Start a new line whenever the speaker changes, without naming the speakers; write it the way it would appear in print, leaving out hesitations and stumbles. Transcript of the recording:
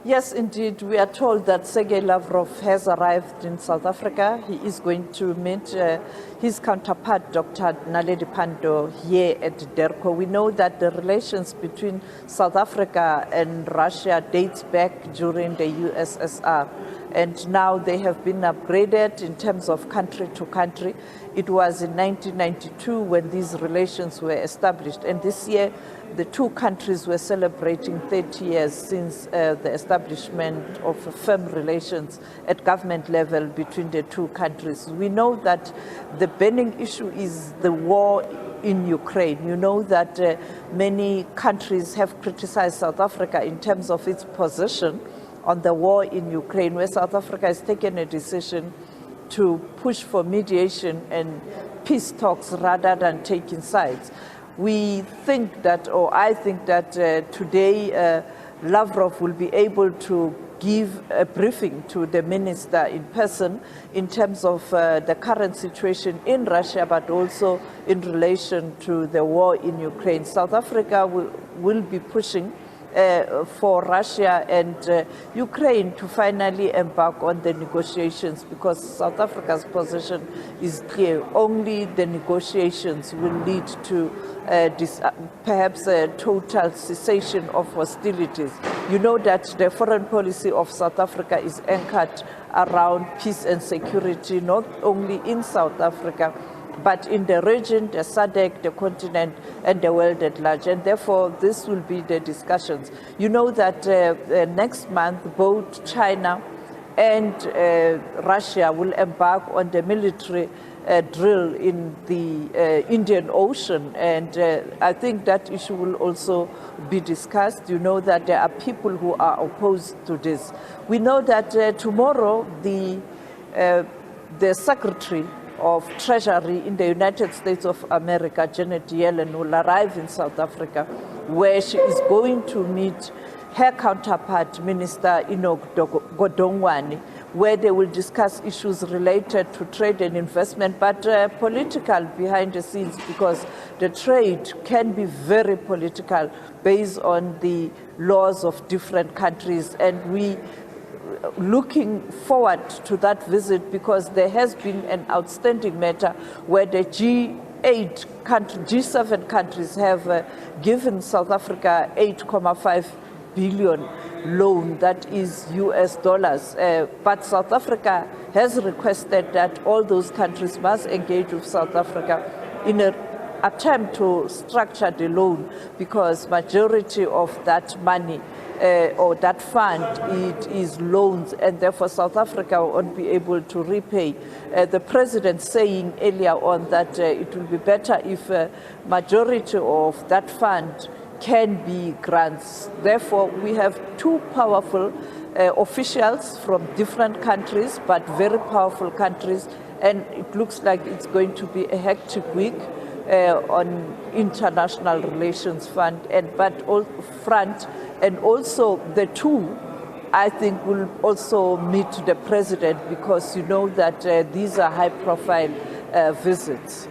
Yes, indeed. We are told that Sergei Lavrov has arrived in South Africa. He is going to meet his counterpart, Dr. Naledi Pandor, here at DERCO. We know that the relations between South Africa and Russia dates back during the USSR. And now they have been upgraded in terms of country to country. It was in 1992 when these relations were established. And this year, the two countries were celebrating 30 years since the establishment of firm relations at government level between the two countries. We know that the burning issue is the war in Ukraine. You know that many countries have criticized South Africa in terms of its position on the war in Ukraine, where South Africa has taken a decision to push for mediation and peace talks rather than taking sides. We think that, or I think that today Lavrov will be able to give a briefing to the minister in person in terms of the current situation in Russia, but also in relation to the war in Ukraine. South Africa will be pushing for Russia and Ukraine to finally embark on the negotiations, because South Africa's position is clear. Only the negotiations will lead to perhaps a total cessation of hostilities. You know that the foreign policy of South Africa is anchored around peace and security, not only in South Africa, but in the region, the SADC, the continent, and the world at large. And therefore, this will be the discussions. You know that next month, both China and Russia will embark on the military drill in the Indian Ocean. And I think that issue will also be discussed. You know that there are people who are opposed to this. We know that tomorrow, the Secretary of Treasury in the United States of America, Janet Yellen, will arrive in South Africa, where she is going to meet her counterpart, Minister Godongwana, where they will discuss issues related to trade and investment, but political behind the scenes, because the trade can be very political based on the laws of different countries. And we looking forward to that visit, because there has been an outstanding matter where the G7 countries have given South Africa 8.5 billion loan, that is US dollars. But South Africa has requested that all those countries must engage with South Africa in an attempt to structure the loan, because majority of that money or that fund, it is loans, and therefore South Africa won't be able to repay. The president saying earlier on that it will be better if majority of that fund can be grants. Therefore, we have two powerful officials from different countries, but very powerful countries, and it looks like it's going to be a hectic week on international relations front, and also the two, I think, will also meet the president, because you know that these are high-profile visits.